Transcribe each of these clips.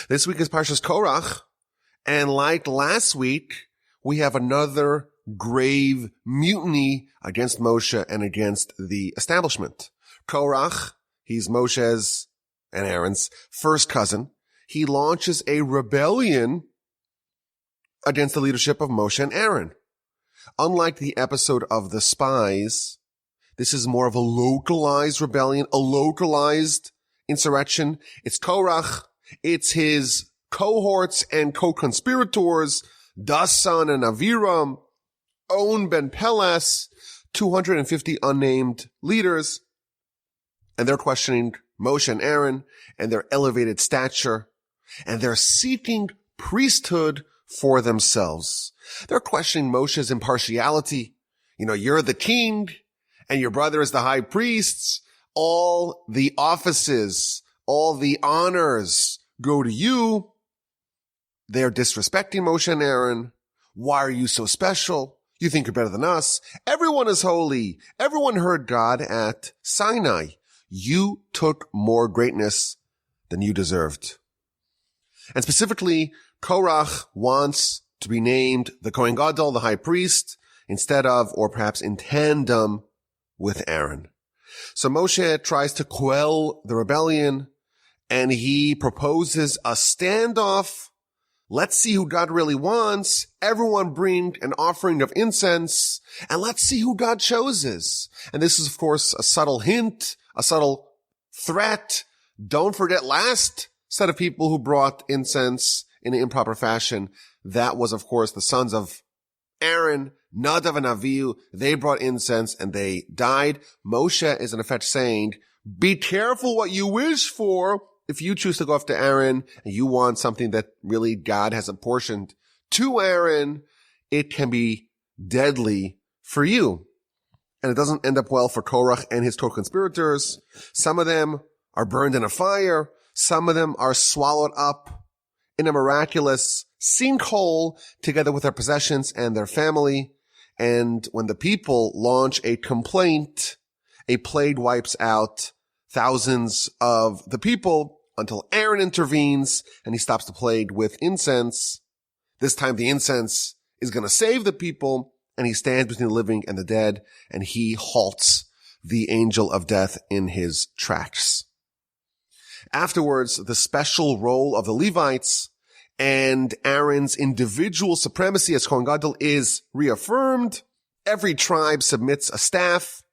This week is Parshas Korach, and like last week, we have another grave mutiny against Moshe and against the establishment. Korach, he's Moshe's and Aaron's first cousin. He launches a rebellion against the leadership of Moshe and Aaron. Unlike the episode of the spies, this is more of a localized rebellion, a localized insurrection. It's Korach. It's his cohorts and co-conspirators, Dasan and Aviram, On ben Peles, 250 unnamed leaders, and they're questioning Moshe and Aaron and their elevated stature, and they're seeking priesthood for themselves. They're questioning Moshe's impartiality. You're the king and your brother is the high priests. All the offices, all the honors go to you. They're disrespecting Moshe and Aaron. Why are you so special? You think you're better than us. Everyone is holy. Everyone heard God at Sinai. You took more greatness than you deserved. And specifically, Korach wants to be named the Kohen Gadol, the high priest, instead of, or perhaps in tandem with Aaron. So Moshe tries to quell the rebellion, and he proposes a standoff. Let's see who God really wants. Everyone bring an offering of incense, and let's see who God chooses. And this is, of course, a subtle hint, a subtle threat. Don't forget last set of people who brought incense in an improper fashion. That was, of course, the sons of Aaron, Nadav and Avihu. They brought incense and they died. Moshe is in effect saying, be careful what you wish for. If you choose to go after Aaron and you want something that really God has apportioned to Aaron, it can be deadly for you. And it doesn't end up well for Korach and his co-conspirators. Some of them are burned in a fire. Some of them are swallowed up in a miraculous sinkhole together with their possessions and their family. And when the people launch a complaint, a plague wipes out thousands of the people until Aaron intervenes and he stops the plague with incense. This time the incense is going to save the people, and he stands between the living and the dead, and he halts the angel of death in his tracks. Afterwards, the special role of the Levites and Aaron's individual supremacy as Kohen Gadol is reaffirmed. Every tribe submits a staff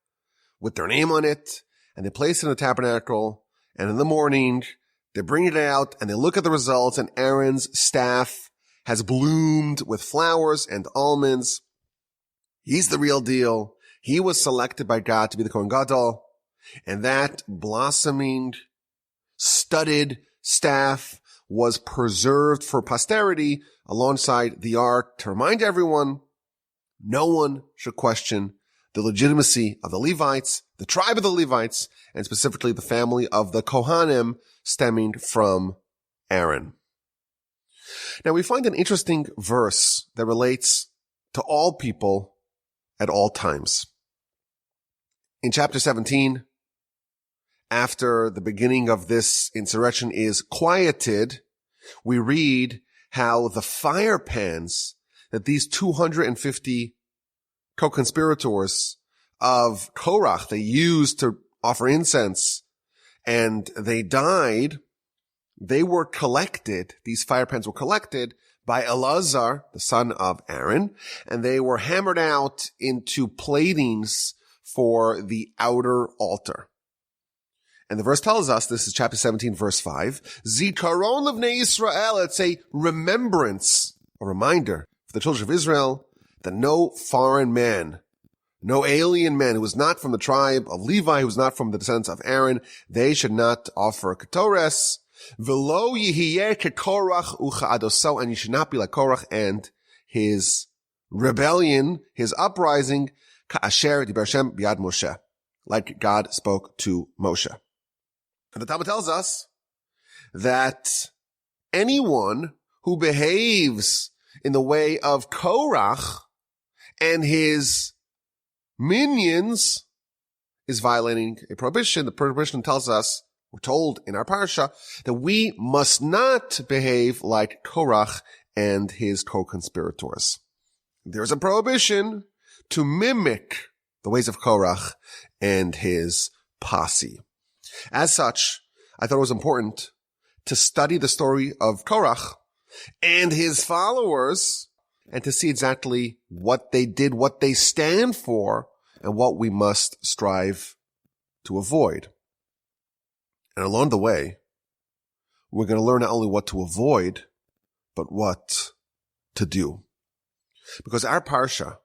with their name on it, and they place it in the tabernacle, and in the morning, they bring it out, and they look at the results, and Aaron's staff has bloomed with flowers and almonds. He's the real deal. He was selected by God to be the Kohen Gadol, and that blossoming, studded staff was preserved for posterity alongside the ark to remind everyone no one should question the legitimacy of the Levites, the tribe of the Levites, and specifically the family of the Kohanim stemming from Aaron. Now we find an interesting verse that relates to all people at all times. In chapter 17, after the beginning of this insurrection is quieted, we read how the fire pans that these 250 co-conspirators of Korach, they used to offer incense, and they died. They were collected, these fire pans were collected by Eleazar, the son of Aaron, and they were hammered out into platings for the outer altar. And the verse tells us, this is chapter 17, verse 5, Zikaron Livnei Yisrael, it's a remembrance, a reminder for the children of Israel that no foreign man, no alien man who was not from the tribe of Levi, who was not from the descendants of Aaron, they should not offer ketores. V'lo yihiyeh kekorach u'cha'adoso, and you should not be like Korach and his rebellion, his uprising, ka'asher diber Hashem b'yad Moshe, like God spoke to Moshe. And the Talmud tells us that anyone who behaves in the way of Korach and his minions is violating a prohibition. The prohibition tells us We're told in our parsha that we must not behave like Korach and his co-conspirators. There's a prohibition to mimic the ways of Korach and his posse. As such, I thought it was important to study the story of Korach and his followers and to see exactly what they did, what they stand for, and what we must strive to avoid. And along the way, we're going to learn not only what to avoid, but what to do. Because our parsha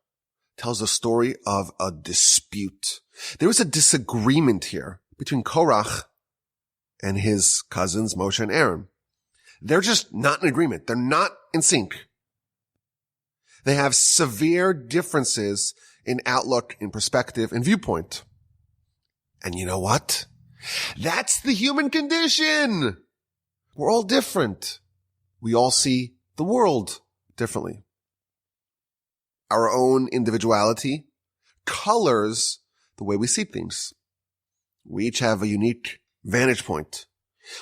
tells the story of a dispute. There was a disagreement here between Korach and his cousins, Moshe and Aaron. They're just not in agreement. They're not in sync. They have severe differences in outlook, in perspective, in viewpoint. And you know what? That's the human condition. We're all different. We all see the world differently. Our own individuality colors the way we see things. We each have a unique vantage point.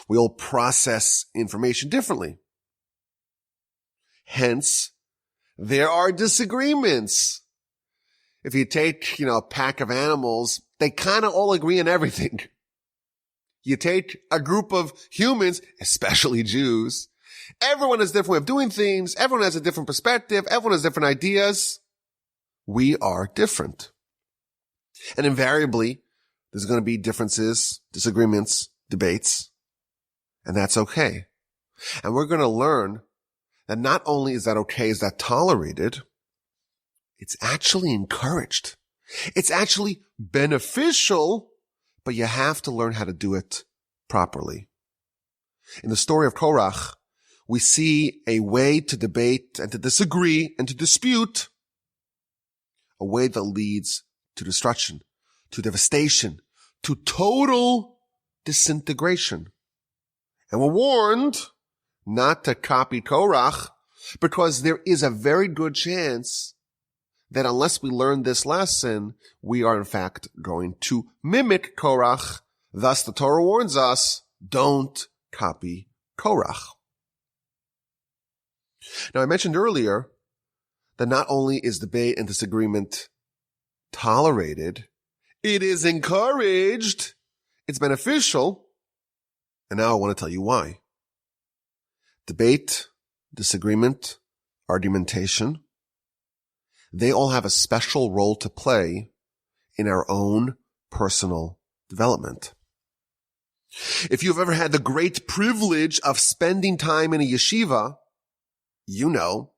We all process information differently. Hence, there are disagreements. If you take, a pack of animals, they kind of all agree on everything. You take a group of humans, especially Jews, everyone has a different way of doing things. Everyone has a different perspective. Everyone has different ideas. We are different. And invariably, there's going to be differences, disagreements, debates, and that's okay. And we're going to learn that not only is that okay, is that tolerated, it's actually encouraged. It's actually beneficial, but you have to learn how to do it properly. In the story of Korach, we see a way to debate and to disagree and to dispute, a way that leads to destruction, to devastation, to total disintegration. And we're warned not to copy Korach, because there is a very good chance that unless we learn this lesson, we are in fact going to mimic Korach. Thus, the Torah warns us, don't copy Korach. Now, I mentioned earlier that not only is debate and disagreement tolerated, it is encouraged, it's beneficial, and now I want to tell you why. Debate, disagreement, argumentation, they all have a special role to play in our own personal development. If you've ever had the great privilege of spending time in a yeshiva, you know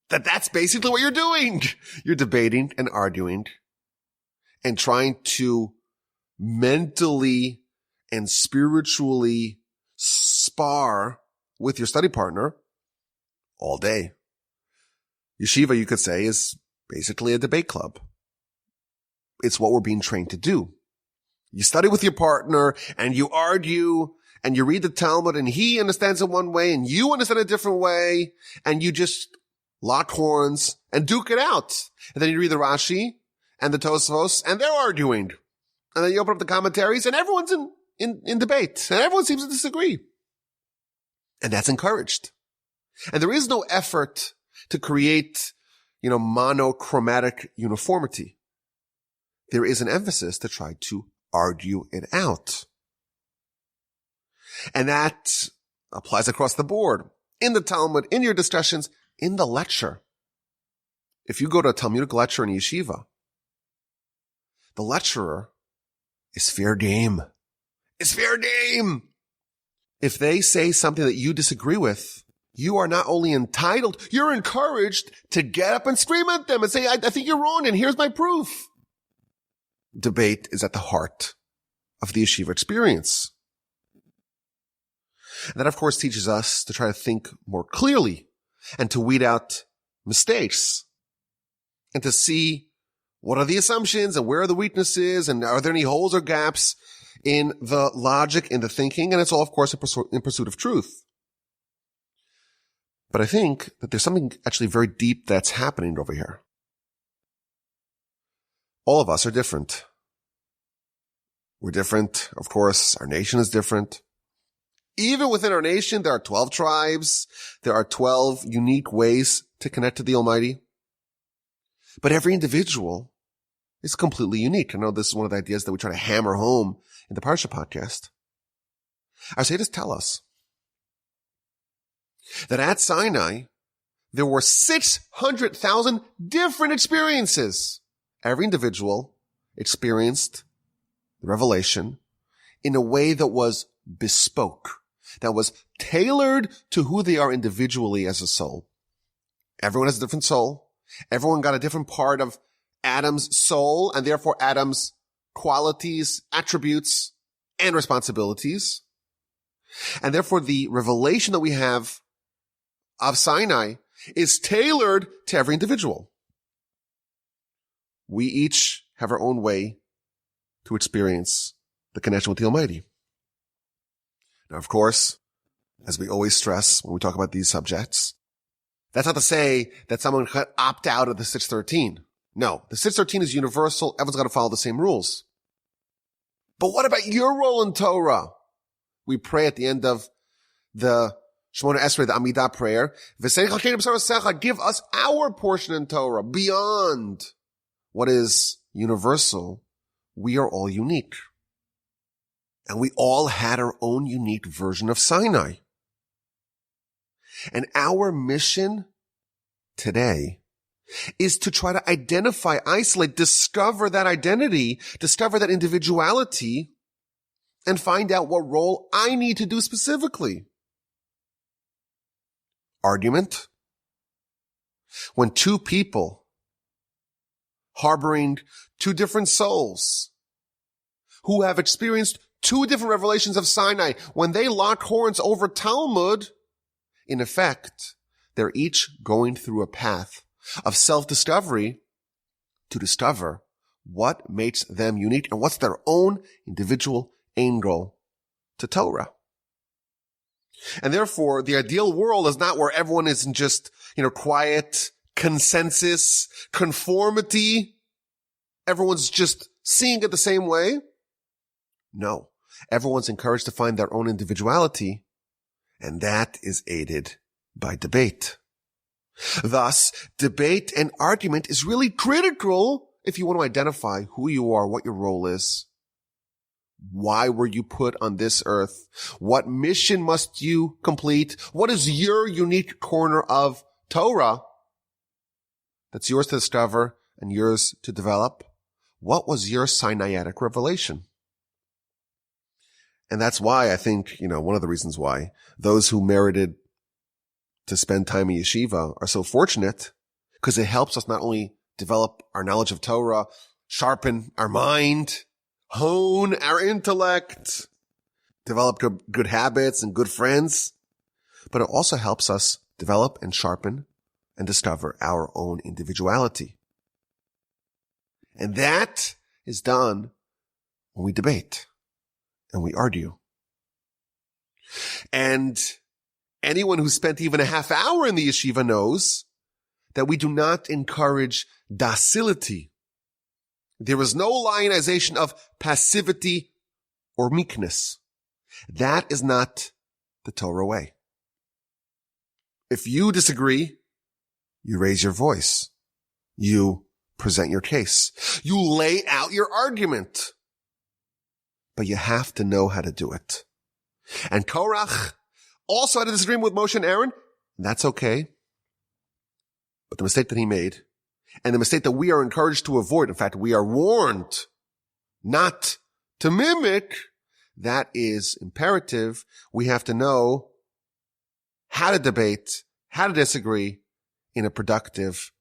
that that's basically what you're doing. You're debating and arguing and trying to mentally and spiritually spar with your study partner all day. Yeshiva, you could say, is basically a debate club. It's what we're being trained to do. You study with your partner and you argue and you read the Talmud and he understands it one way and you understand it a different way and you just lock horns and duke it out. And then you read the Rashi and the Tosfos and they're arguing. And then you open up the commentaries and everyone's in debate and everyone seems to disagree. And that's encouraged. And there is no effort to create, monochromatic uniformity. There is an emphasis to try to argue it out. And that applies across the board. In the Talmud, in your discussions, in the lecture. If you go to a Talmudic lecture in yeshiva, the lecturer is fair game. It's fair game. If they say something that you disagree with, you are not only entitled, you're encouraged to get up and scream at them and say, I think you're wrong and here's my proof. Debate is at the heart of the yeshiva experience. And that, of course, teaches us to try to think more clearly and to weed out mistakes and to see what are the assumptions and where are the weaknesses and are there any holes or gaps in the logic, in the thinking, and it's all, of course, in pursuit of truth. But I think that there's something actually very deep that's happening over here. All of us are different. We're different. Of course, our nation is different. Even within our nation, there are 12 tribes. There are 12 unique ways to connect to the Almighty. But every individual is completely unique. I know this is one of the ideas that we try to hammer home in the Parsha podcast. Our sages tell us that at Sinai, there were 600,000 different experiences. Every individual experienced the revelation in a way that was bespoke, that was tailored to who they are individually as a soul. Everyone has a different soul. Everyone got a different part of Adam's soul, and therefore Adam's qualities, attributes, and responsibilities. And therefore the revelation that we have of Sinai is tailored to every individual. We each have our own way to experience the connection with the Almighty. Now, of course, as we always stress when we talk about these subjects, that's not to say that someone could opt out of the 613. No, the 613 is universal. Everyone's got to follow the same rules. But what about your role in Torah? We pray at the end of the Shemona Esrei, the Amidah prayer, give us our portion in Torah beyond what is universal. We are all unique. And we all had our own unique version of Sinai. And our mission today is to try to identify, isolate, discover that identity, discover that individuality, and find out what role I need to do specifically. Argument. When two people harboring two different souls who have experienced two different revelations of Sinai, when they lock horns over Talmud, in effect, they're each going through a path of self-discovery to discover what makes them unique and what's their own individual angle to Torah. And therefore, the ideal world is not where everyone is in just, quiet consensus, conformity. Everyone's just seeing it the same way. No, everyone's encouraged to find their own individuality, and that is aided by debate. Thus, debate and argument is really critical if you want to identify who you are, what your role is. Why were you put on this earth? What mission must you complete? What is your unique corner of Torah that's yours to discover and yours to develop? What was your Sinaitic revelation? And that's why I think, one of the reasons why those who merited to spend time in Yeshiva are so fortunate, because it helps us not only develop our knowledge of Torah, sharpen our mind, hone our intellect, develop good habits and good friends, but it also helps us develop and sharpen and discover our own individuality. And that is done when we debate and we argue. And anyone who spent even a half hour in the yeshiva knows that we do not encourage docility. There is no lionization of passivity or meekness. That is not the Torah way. If you disagree, you raise your voice. You present your case. You lay out your argument. But you have to know how to do it. And Korach also had a disagreement with Moshe and Aaron. That's okay. But the mistake that he made, and the mistake that we are encouraged to avoid, in fact, we are warned not to mimic, that is imperative. We have to know how to debate, how to disagree in a productive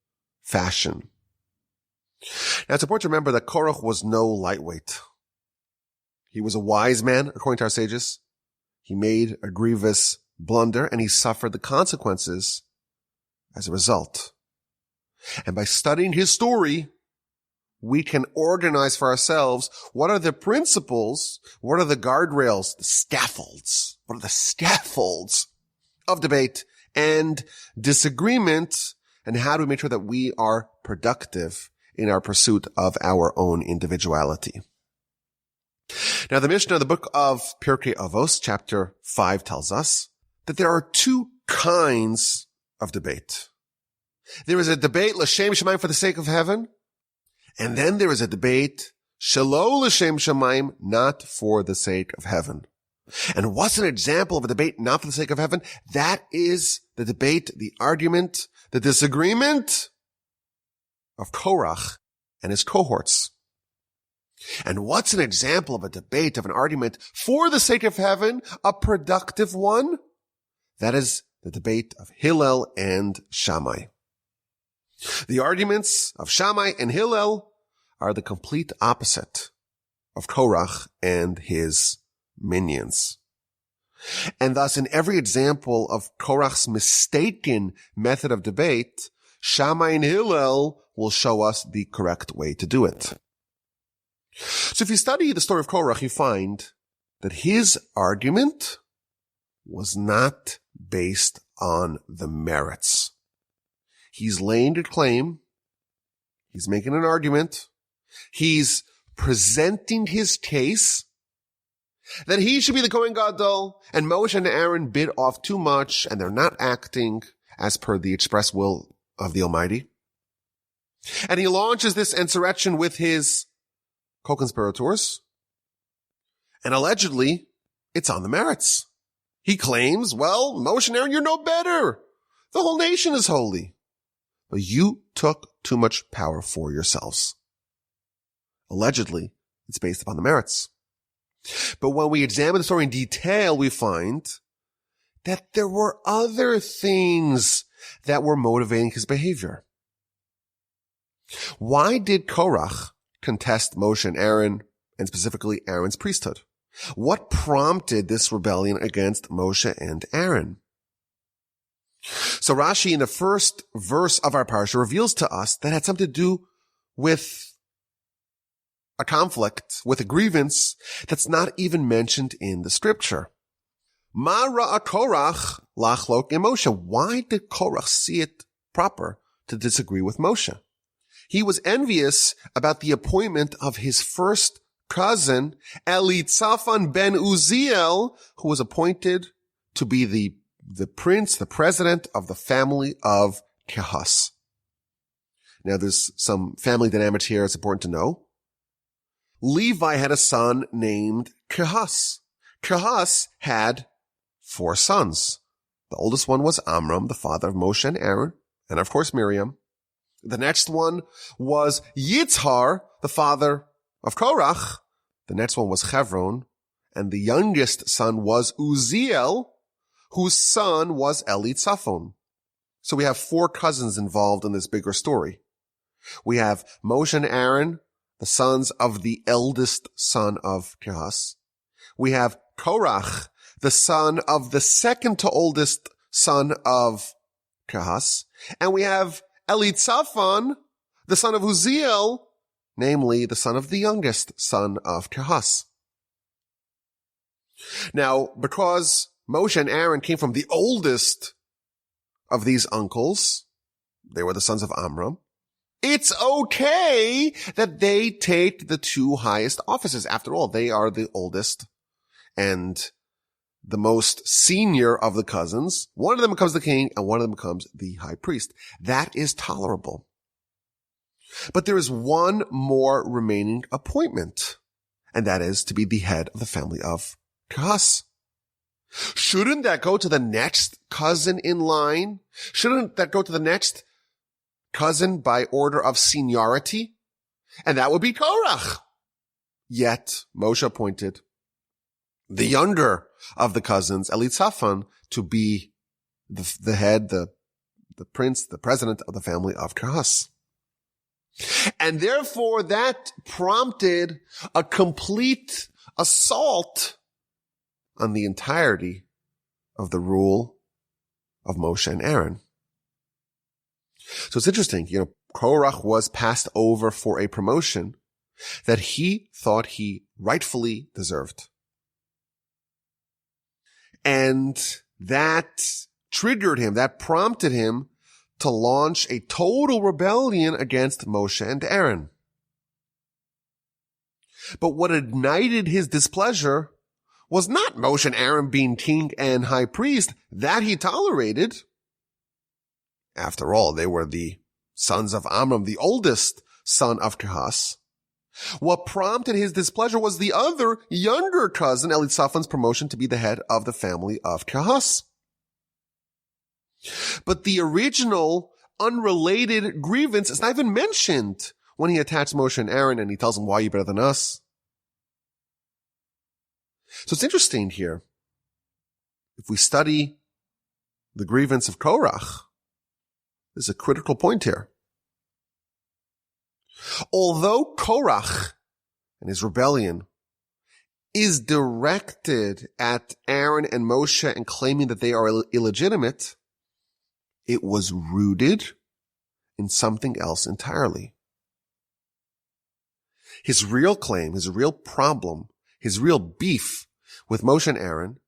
fashion. Now, it's important to remember that Korach was no lightweight. He was a wise man, according to our sages. He made a grievous blunder, and he suffered the consequences as a result. And by studying his story, we can organize for ourselves what are the principles, what are the guardrails, the scaffolds, what are the scaffolds of debate and disagreement, and how do we make sure that we are productive in our pursuit of our own individuality. Now, the Mishnah, the book of Pirkei Avos, chapter 5, tells us that there are two kinds of debate. There is a debate, l'shem shamayim, for the sake of heaven, and then there is a debate, shelo l'shem shamayim, not for the sake of heaven. And what's an example of a debate not for the sake of heaven? That is the debate, the argument, the disagreement of Korach and his cohorts. And what's an example of a debate, of an argument for the sake of heaven, a productive one? That is the debate of Hillel and Shammai. The arguments of Shammai and Hillel are the complete opposite of Korach and his minions. And thus, in every example of Korach's mistaken method of debate, Shammai and Hillel will show us the correct way to do it. So if you study the story of Korach, you find that his argument was not based on the merits. He's laying a claim. He's making an argument. He's presenting his case that he should be the Kohen Gadol, and Moshe and Aaron bit off too much, and they're not acting as per the express will of the Almighty. And he launches this insurrection with his co-conspirators, and allegedly, it's on the merits. He claims, well, Moshe and Aaron, you're no better. The whole nation is holy. But you took too much power for yourselves. Allegedly, it's based upon the merits. But when we examine the story in detail, we find that there were other things that were motivating his behavior. Why did Korach contest Moshe and Aaron, and specifically Aaron's priesthood? What prompted this rebellion against Moshe and Aaron? So Rashi, in the first verse of our parsha, reveals to us that it had something to do with a conflict, with a grievance that's not even mentioned in the scripture. Ma ra'a Korach lachlok in Moshe. Why did Korach see it proper to disagree with Moshe? He was envious about the appointment of his first cousin, Elitzaphan ben Uziel, who was appointed to be the prince, the president of the family of Kehas. Now, there's some family dynamics here it's important to know. Levi had a son named Kehas. Kehas had 4 sons. The oldest one was Amram, the father of Moshe and Aaron, and of course Miriam. The next one was Yitzhar, the father of Korach. The next one was Chevron, and the youngest son was Uziel, whose son was Elitzaphan. So we have 4 cousins involved in this bigger story. We have Moshe and Aaron, the sons of the eldest son of Kehas. We have Korach, the son of the second to oldest son of Kehas. And we have Elitzaphan, the son of Uziel, namely the son of the youngest son of Kehas. Now, because Moshe and Aaron came from the oldest of these uncles, they were the sons of Amram, it's okay that they take the 2 highest offices. After all, they are the oldest and the most senior of the cousins. One of them becomes the king and one of them becomes the high priest. That is tolerable. But there is one more remaining appointment, and that is to be the head of the family of Kehas. Shouldn't that go to the next cousin in line? Shouldn't that go to the next cousin by order of seniority? And that would be Korach. Yet Moshe appointed the younger of the cousins, Elitzaphan, to be the head, the prince, the president of the family of Kehas. And therefore that prompted a complete assault on the entirety of the rule of Moshe and Aaron. So it's interesting, Korach was passed over for a promotion that he thought he rightfully deserved. And that triggered him, that prompted him to launch a total rebellion against Moshe and Aaron. But what ignited his displeasure was not Moshe and Aaron being king and high priest. That he tolerated. After all, they were the sons of Amram, the oldest son of Kehat. What prompted his displeasure was the other younger cousin, Elisafan's promotion to be the head of the family of Kehat. But the original unrelated grievance is not even mentioned when he attacks Moshe and Aaron and he tells them, why are you better than us? So it's interesting here. If we study the grievance of Korach, there's a critical point here. Although Korach and his rebellion is directed at Aaron and Moshe and claiming that they are illegitimate, it was rooted in something else entirely. His real claim, his real problem, his real beef with Moshe and Aaron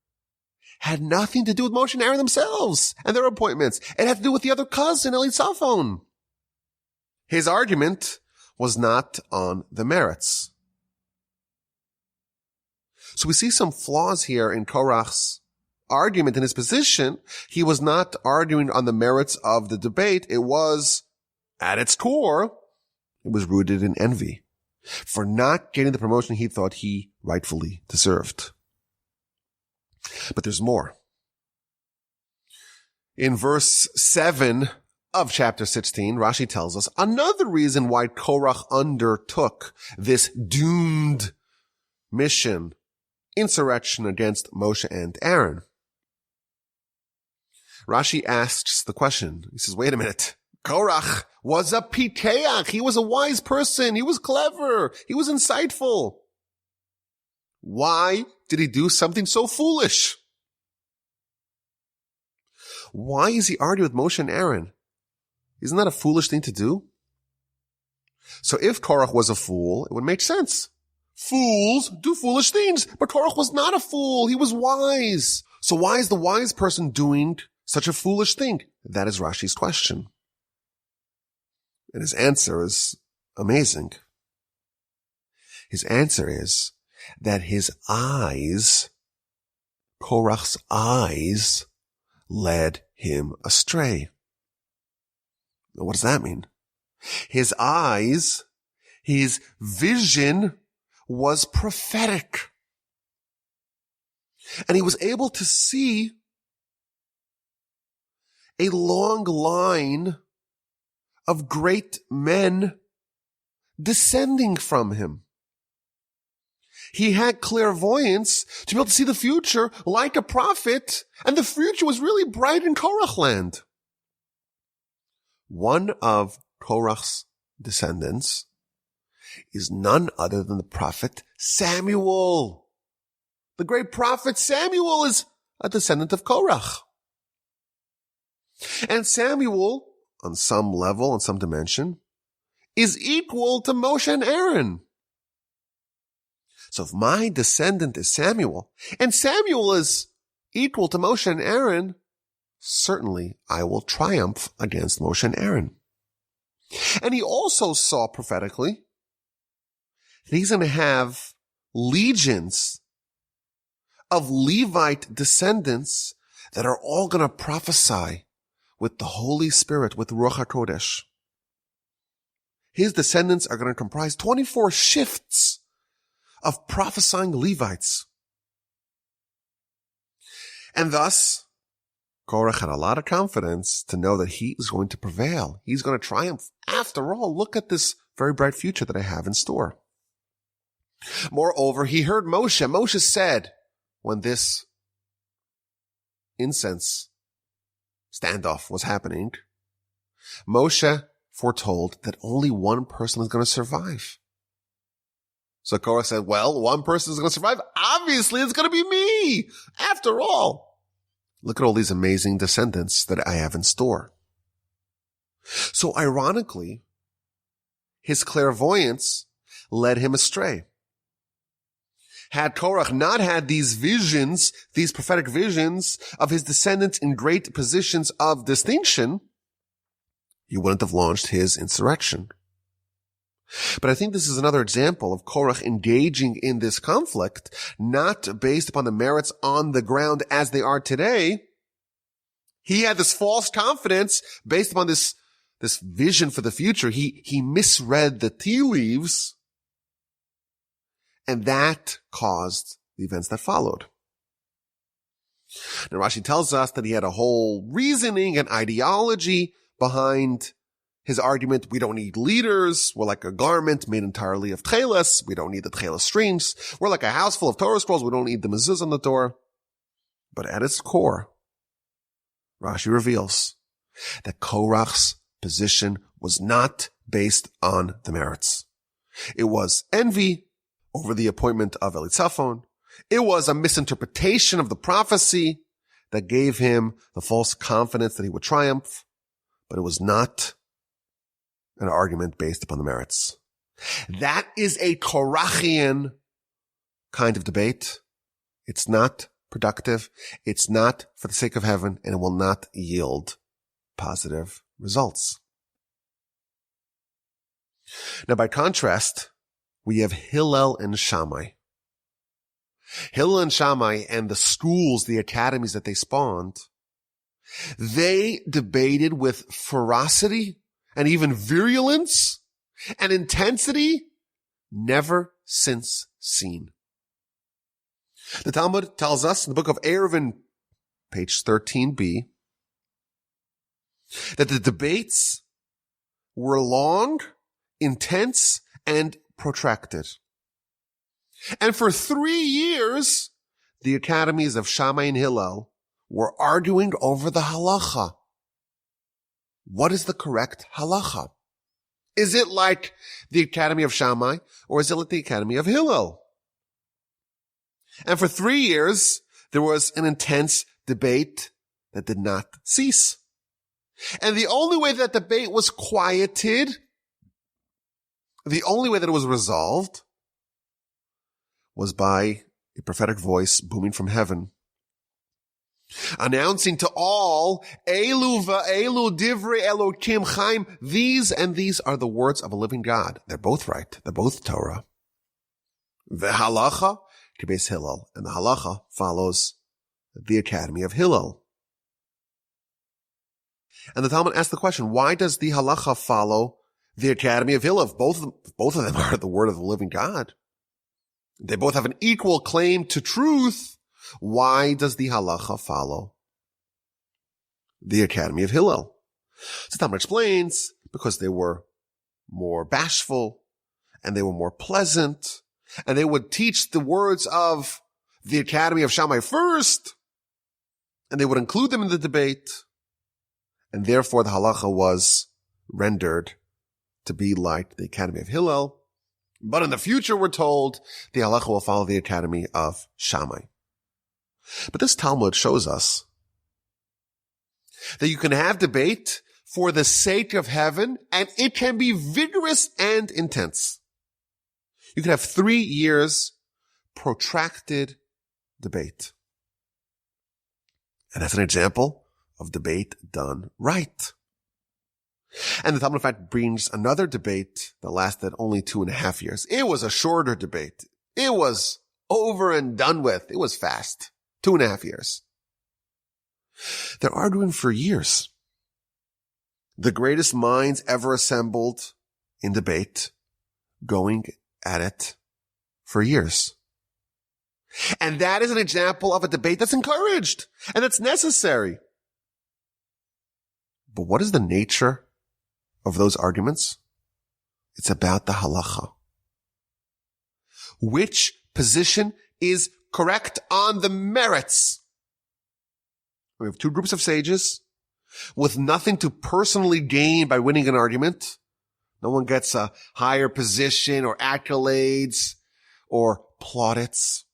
had nothing to do with Moshe and Aaron themselves and their appointments. It had to do with the other cousin, Elisaphan. His argument was not on the merits. So we see some flaws here in Korach's argument in his position. He was not arguing on the merits of the debate. It was, at its core, it was rooted in envy for not getting the promotion he thought he rightfully deserved. But there's more. In verse 7 of chapter 16, Rashi tells us another reason why Korach undertook this doomed mission, insurrection against Moshe and Aaron. Rashi asks the question. He says, wait a minute. Korach was a pikeach. He was a wise person. He was clever. He was insightful. Why did he do something so foolish? Why is he arguing with Moshe and Aaron? Isn't that a foolish thing to do? So if Korach was a fool, it would make sense. Fools do foolish things, but Korach was not a fool. He was wise. So why is the wise person doing such a foolish thing? That is Rashi's question. And his answer is amazing. His answer is that his eyes, Korach's eyes, led him astray. Now, what does that mean? His eyes, his vision was prophetic. And he was able to see a long line of great men descending from him. He had clairvoyance to be able to see the future like a prophet, and the future was really bright in Korach land. One of Korach's descendants is none other than the prophet Samuel. The great prophet Samuel is a descendant of Korach. And Samuel, on some level, on some dimension, is equal to Moshe and Aaron. So if my descendant is Samuel, and Samuel is equal to Moshe and Aaron, certainly I will triumph against Moshe and Aaron. And he also saw prophetically that he's going to have legions of Levite descendants that are all going to prophesy with the Holy Spirit, with Ruach HaKodesh. His descendants are going to comprise 24 shifts of prophesying Levites. And thus, Korach had a lot of confidence to know that he is going to prevail. He's going to triumph. After all, look at this very bright future that I have in store. Moreover, he heard Moshe. Moshe said, when this incense standoff was happening, Moshe foretold that only one person is going to survive. So Korach said, well, one person is going to survive. Obviously, it's going to be me. After all, look at all these amazing descendants that I have in store. So ironically, his clairvoyance led him astray. Had Korach not had these visions, these prophetic visions of his descendants in great positions of distinction, he wouldn't have launched his insurrection. But I think this is another example of Korach engaging in this conflict, not based upon the merits on the ground as they are today. He had this false confidence based upon this vision for the future. He misread the tea leaves, and that caused the events that followed. Now Rashi tells us that he had a whole reasoning and ideology behind his argument. We don't need leaders. We're like a garment made entirely of tchelas. We don't need the tchelas strings. We're like a house full of Torah scrolls. We don't need the mezuzah on the door. But at its core, Rashi reveals that Korach's position was not based on the merits. It was envy over the appointment of Elitzaphan. It was a misinterpretation of the prophecy that gave him the false confidence that he would triumph. But it was not an argument based upon the merits. That is a Korachian kind of debate. It's not productive. It's not for the sake of heaven, and it will not yield positive results. Now, by contrast, we have Hillel and Shammai. Hillel and Shammai and the schools, the academies that they spawned, they debated with ferocity and even virulence and intensity never since seen. The Talmud tells us in the book of Eruvin, page 13b, that the debates were long, intense, and protracted. And for 3 years, the academies of Shammai and Hillel were arguing over the halacha. What is the correct halacha? Is it like the Academy of Shammai, or is it like the Academy of Hillel? And for 3 years, there was an intense debate that did not cease. And the only way that debate was quieted, the only way that it was resolved, was by a prophetic voice booming from heaven, announcing to all, Elu va'elu divrei Elokim chaim, these and these are the words of a living God. They're both right. They're both Torah. V'halacha k'beis Hillel. And the halacha follows the Academy of Hillel. And the Talmud asks the question, why does the halacha follow the Academy of Hillel? Both of them are the word of the living God. They both have an equal claim to truth. Why does the halacha follow the Academy of Hillel? So Talmud explains, because they were more bashful and they were more pleasant, and they would teach the words of the Academy of Shammai first, and they would include them in the debate, and therefore the halacha was rendered to be like the Academy of Hillel. But in the future, we're told the halacha will follow the Academy of Shammai. But this Talmud shows us that you can have debate for the sake of heaven, and it can be vigorous and intense. You can have 3 years protracted debate. And that's an example of debate done right. And the Talmud, in fact, brings another debate that lasted only 2.5 years. It was a shorter debate. It was over and done with. It was fast. 2.5 years. They're arguing for years. The greatest minds ever assembled in debate, going at it for years. And that is an example of a debate that's encouraged and that's necessary. But what is the nature of those arguments? It's about the halacha. Which position is correct on the merits? We have 2 groups of sages with nothing to personally gain by winning an argument. No one gets a higher position or accolades or plaudits.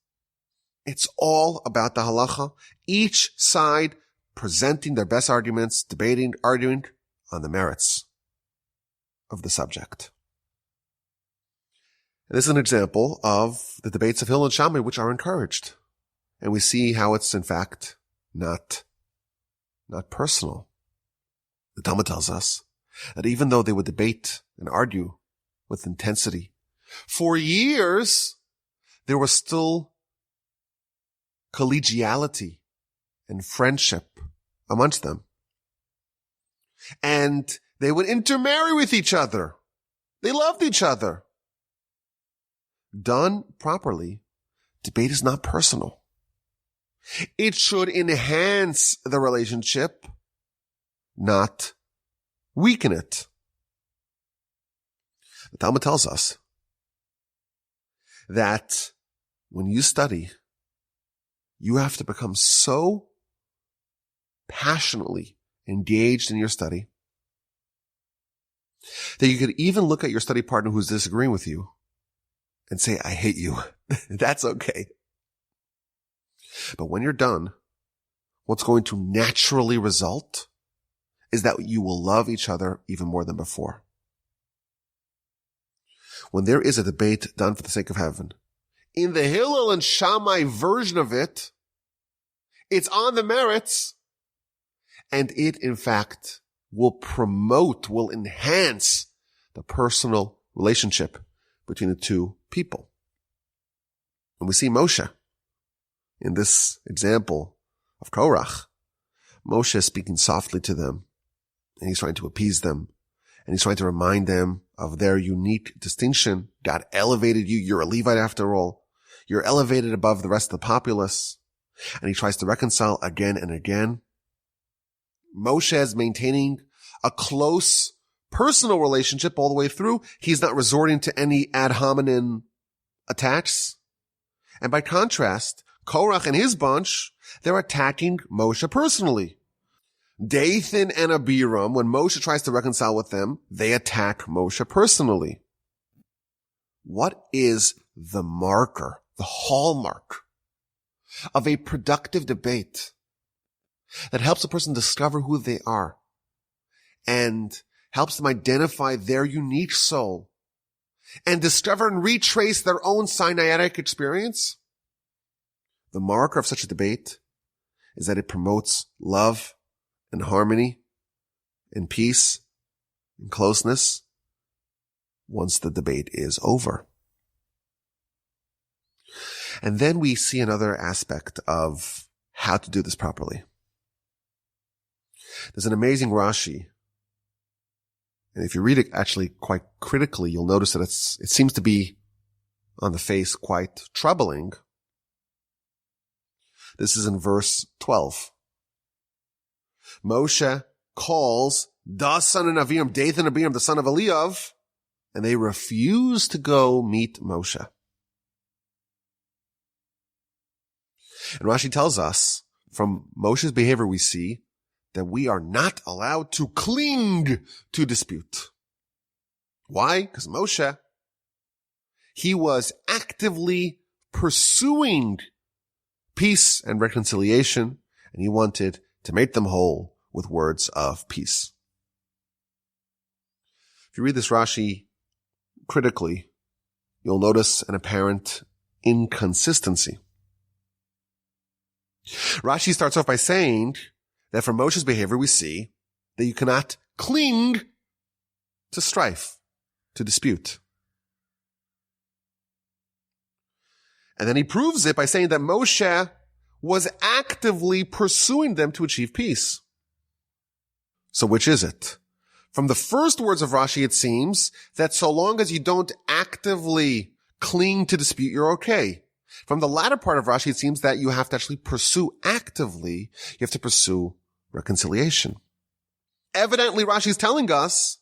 It's all about the halacha. Each side presenting their best arguments, debating, arguing on the merits of the subject. And this is an example of the debates of Hillel and Shammai, which are encouraged. And we see how it's in fact not personal. The Talmud tells us that even though they would debate and argue with intensity. For years, there was still collegiality and friendship amongst them. And they would intermarry with each other. They loved each other. Done properly, debate is not personal. It should enhance the relationship, not weaken it. The Talmud tells us that when you study, you have to become so passionately engaged in your study that you could even look at your study partner who's disagreeing with you and say, I hate you. That's okay. But when you're done, what's going to naturally result is that you will love each other even more than before. When there is a debate done for the sake of heaven, in the Hillel and Shammai version of it, it's on the merits, and it, in fact, will enhance the personal relationship between the two people. And we see Moshe in this example of Korach. Moshe is speaking softly to them, and he's trying to appease them, and he's trying to remind them of their unique distinction. God elevated you. You're a Levite after all. You're elevated above the rest of the populace. And he tries to reconcile again and again. Moshe is maintaining a close personal relationship all the way through. He's not resorting to any ad hominem attacks. And by contrast, Korach and his bunch, they're attacking Moshe personally. Dathan and Abiram, when Moshe tries to reconcile with them, they attack Moshe personally. What is the marker, the hallmark of a productive debate that helps a person discover who they are and helps them identify their unique soul and discover and retrace their own Sinaitic experience? The marker of such a debate is that it promotes love and harmony and peace and closeness once the debate is over. And then we see another aspect of how to do this properly. There's an amazing Rashi. And if you read it actually quite critically, you'll notice that it seems to be on the face quite troubling. This is in verse 12. Moshe calls the son of Aviram, Dathan and Abiram, the son of Eliav, and they refuse to go meet Moshe. And Rashi tells us, from Moshe's behavior we see that we are not allowed to cling to dispute. Why? Because Moshe, he was actively pursuing peace and reconciliation, and he wanted to make them whole with words of peace. If you read this Rashi critically, you'll notice an apparent inconsistency. Rashi starts off by saying that from Moshe's behavior we see that you cannot cling to strife, to dispute. And then he proves it by saying that Moshe was actively pursuing them to achieve peace. So which is it? From the first words of Rashi, it seems that so long as you don't actively cling to dispute, you're okay. From the latter part of Rashi, it seems that you have to actually pursue actively. You have to pursue reconciliation. Evidently, Rashi is telling us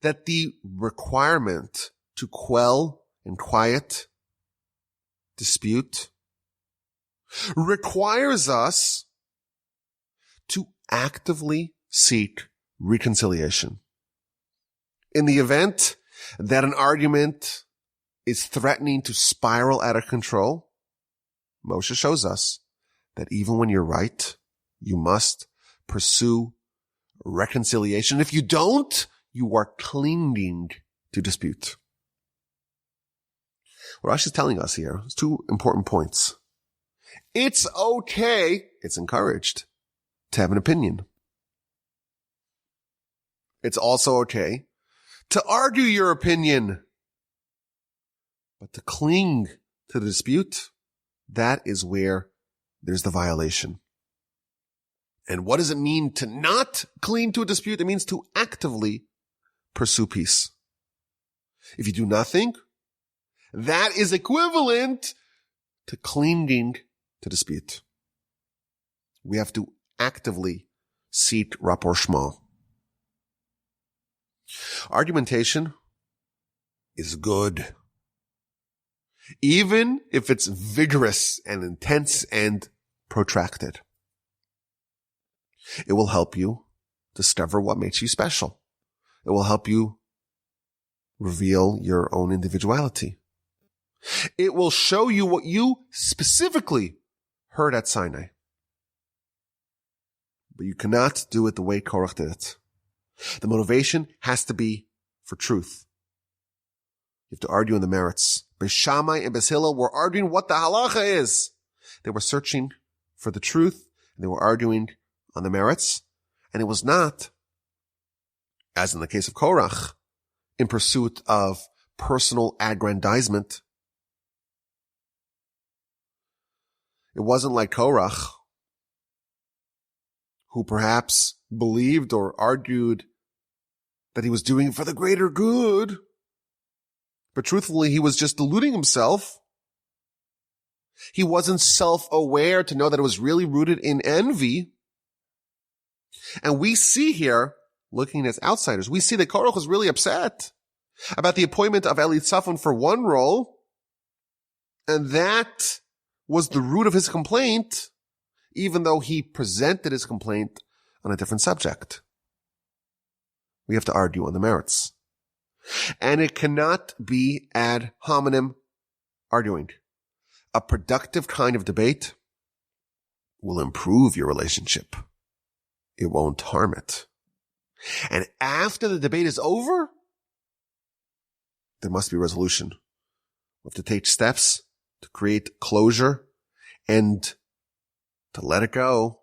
that the requirement to quell and quiet dispute requires us to actively seek reconciliation. In the event that an argument is threatening to spiral out of control, Moshe shows us that even when you're right, you must pursue reconciliation. If you don't, you are clinging to dispute. What Rashi is telling us here is two important points. It's okay, it's encouraged, to have an opinion. It's also okay to argue your opinion. But to cling to the dispute, that is where there's the violation. And what does it mean to not cling to a dispute? It means to actively pursue peace. If you do nothing, that is equivalent to clinging to dispute. We have to actively seek rapprochement. Argumentation is good, even if it's vigorous and intense and protracted. It will help you discover what makes you special. It will help you reveal your own individuality. It will show you what you specifically heard at Sinai. But you cannot do it the way Korach did it. The motivation has to be for truth. You have to argue on the merits. Beis Shammai and Beis Hillel were arguing what the halacha is. They were searching for the truth, and they were arguing on the merits. And it was not, as in the case of Korach, in pursuit of personal aggrandizement. It wasn't like Korach, who perhaps believed or argued that he was doing it for the greater good. But truthfully, he was just deluding himself. He wasn't self-aware to know that it was really rooted in envy. And we see here, looking as outsiders, we see that Korach was really upset about the appointment of Eli Tzafon for one role. And that was the root of his complaint, even though he presented his complaint on a different subject. We have to argue on the merits. And it cannot be ad hominem arguing. A productive kind of debate will improve your relationship. It won't harm it. And after the debate is over, there must be resolution. We have to take steps to create closure and to let it go,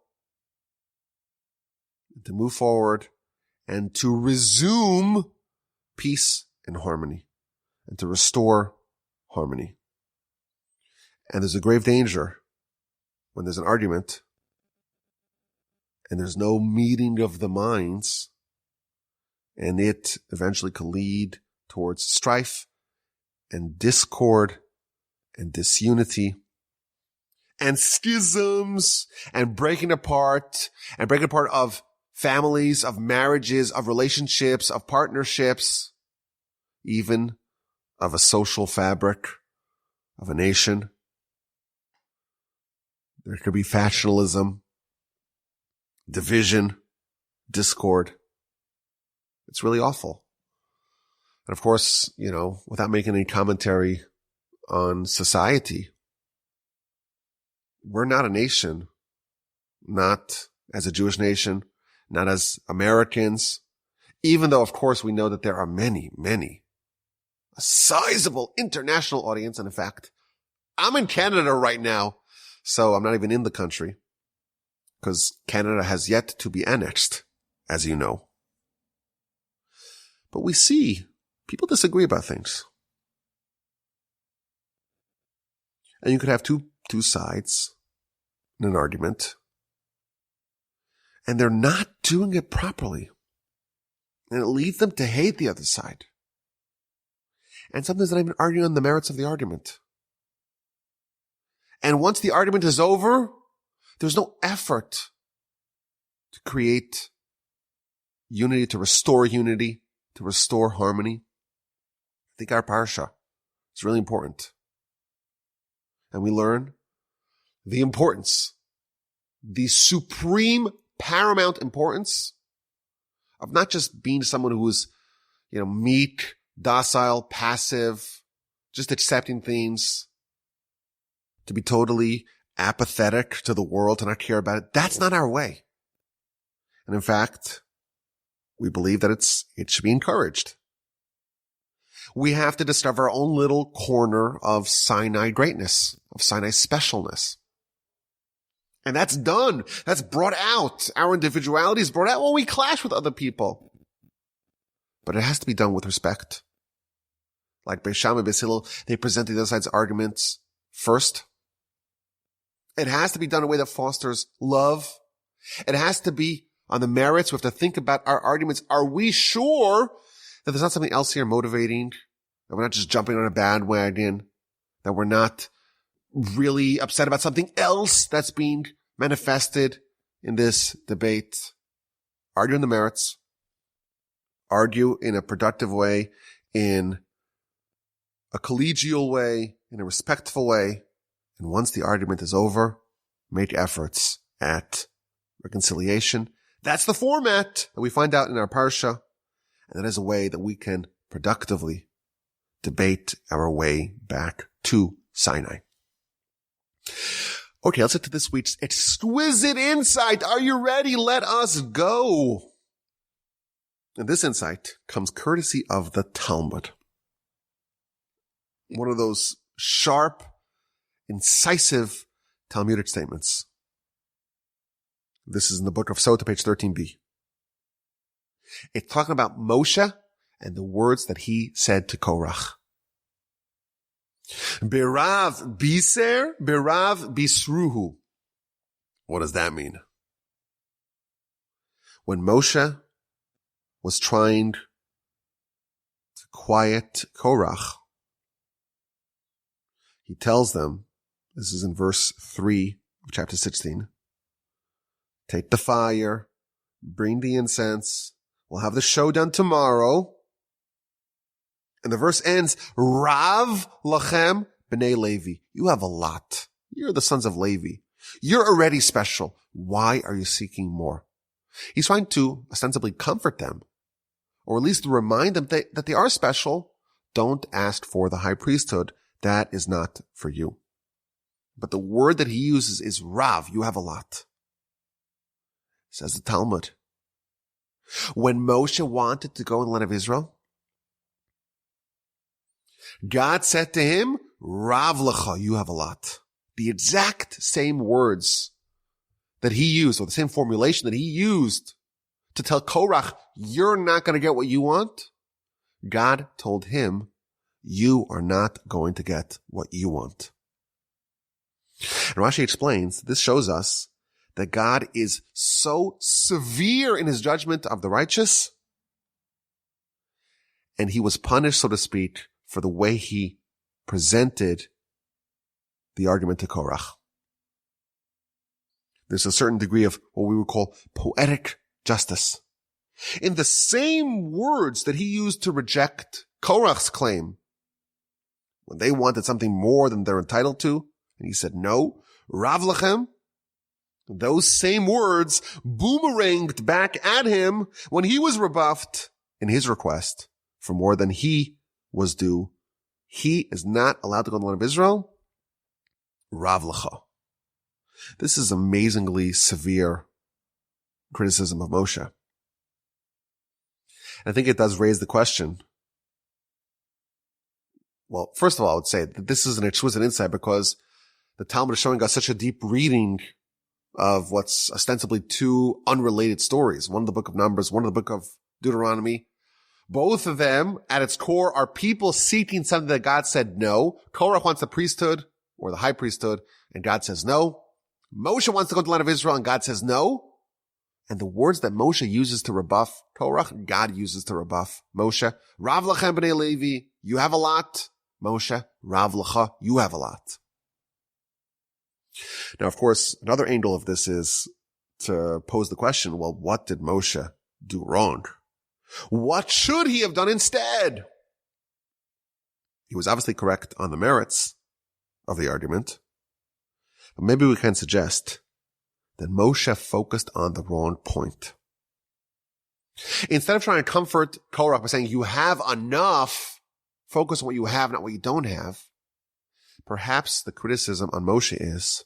to move forward, and to resume peace and harmony, and to restore harmony. And there's a grave danger when there's an argument and there's no meeting of the minds, and it eventually could lead towards strife and discord and disunity and schisms and breaking apart of families, of marriages, of relationships, of partnerships, even of a social fabric of a nation. There could be factionalism, division, discord. It's really awful. And of course, without making any commentary on society, we're not a nation, not as a Jewish nation, not as Americans, even though, of course, we know that there are many, a sizable international audience. And in fact, I'm in Canada right now, so I'm not even in the country because Canada has yet to be annexed, as you know. But we see people disagree about things. And you could have two sides in an argument, and they're not doing it properly. And it leads them to hate the other side. And sometimes not even arguing on the merits of the argument. And once the argument is over, there's no effort to create unity, to restore harmony. I think our parsha is really important. And we learn the importance, the supreme, paramount importance of not just being someone who is, meek, docile, passive, just accepting things, to be totally apathetic to the world, to not care about it. That's not our way. And in fact, we believe that it should be encouraged. We have to discover our own little corner of Sinai greatness, of Sinai specialness. And that's done. That's brought out. Our individuality is brought out when we clash with other people. but it has to be done with respect. Like Beis Shammai and Beis Hillel, they present the other side's arguments first. It has to be done in a way that fosters love. It has to be on the merits. We have to think about our arguments. Are we sure that there's not something else here motivating? That we're not just jumping on a bandwagon? That we're not really upset about something else that's being manifested in this debate? Argue on the merits. Argue in a productive way, in a collegial way, in a respectful way. And once the argument is over, make efforts at reconciliation. That's the format that we find out in our parsha. And that is a way that we can productively debate our way back to Sinai. Okay, let's get to this week's exquisite insight. Are you ready? Let us go. And this insight comes courtesy of the Talmud. One of those sharp, incisive Talmudic statements. This is in the book of Sota, page 13b. It's talking about Moshe and the words that he said to Korach. Berav biser, berav bisruhu. What does that mean? When Moshe was trying to quiet Korach, he tells them, this is in verse 3 of chapter 16, take the fire, bring the incense, we'll have the showdown tomorrow. And the verse ends, Rav lachem b'nei Levi. You have a lot. You're the sons of Levi. You're already special. Why are you seeking more? He's trying to ostensibly comfort them, or at least remind them that they are special. Don't ask for the high priesthood. That is not for you. But the word that he uses is Rav. You have a lot. Says the Talmud. When Moshe wanted to go in the land of Israel, God said to him, Rav lecha, you have a lot. The exact same words that he used, or the same formulation that he used to tell Korach, you're not going to get what you want. God told him, you are not going to get what you want. And Rashi explains, this shows us that God is so severe in his judgment of the righteous, and he was punished, so to speak, for the way he presented the argument to Korach. There's a certain degree of what we would call poetic justice. In the same words that he used to reject Korach's claim, when they wanted something more than they're entitled to, and he said no, Rav lachem, those same words boomeranged back at him when he was rebuffed in his request for more than he was due. He is not allowed to go to the land of Israel. Rav lecha. This is amazingly severe criticism of Moshe. I think it does raise the question. Well, first of all, I would say that this is an exquisite insight because the Talmud is showing us such a deep reading of what's ostensibly two unrelated stories. One in the book of Numbers, one in the book of Deuteronomy. Both of them, at its core, are people seeking something that God said no. Korach wants the priesthood, or the high priesthood, and God says no. Moshe wants to go to the land of Israel, and God says no. And the words that Moshe uses to rebuff Korach, God uses to rebuff Moshe. Rav lachem b'nei Levi, you have a lot. Moshe, Rav lecha, you have a lot. Now, of course, another angle of this is to pose the question, well, what did Moshe do wrong? What should he have done instead? He was obviously correct on the merits of the argument, but maybe we can suggest that Moshe focused on the wrong point. Instead of trying to comfort Korach by saying, you have enough, focus on what you have, not what you don't have, perhaps the criticism on Moshe is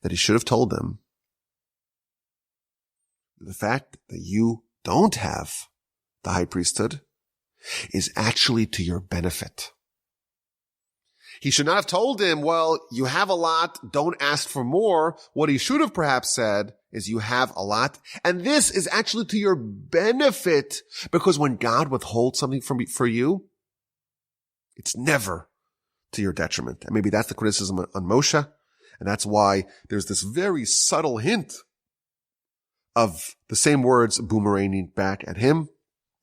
that he should have told them the fact that you don't have the high priesthood is actually to your benefit. He should not have told him, well, you have a lot, don't ask for more. What he should have perhaps said is you have a lot. And this is actually to your benefit, because when God withholds something for you, it's never to your detriment. And maybe that's the criticism on Moshe. And that's why there's this very subtle hint of the same words boomeranging back at him.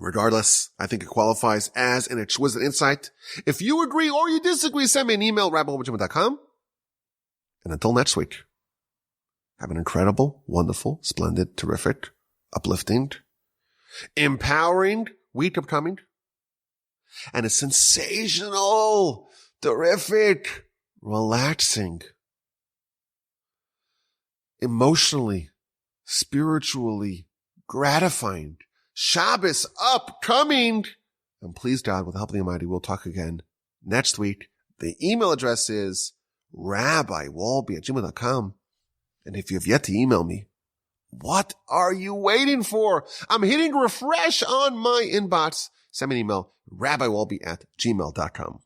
Regardless, I think it qualifies as an exquisite insight. If you agree or you disagree, send me an email, rabbiwolbe@gmail.com. And until next week, have an incredible, wonderful, splendid, terrific, uplifting, empowering week upcoming, and a sensational, terrific, relaxing, emotionally, spiritually gratifying Shabbos upcoming. And please God, with the help of the Almighty, we'll talk again next week. The email address is rabbiwolbe@gmail.com. And if you have yet to email me, what are you waiting for? I'm hitting refresh on my inbox. Send me an email, rabbiwolbe@gmail.com.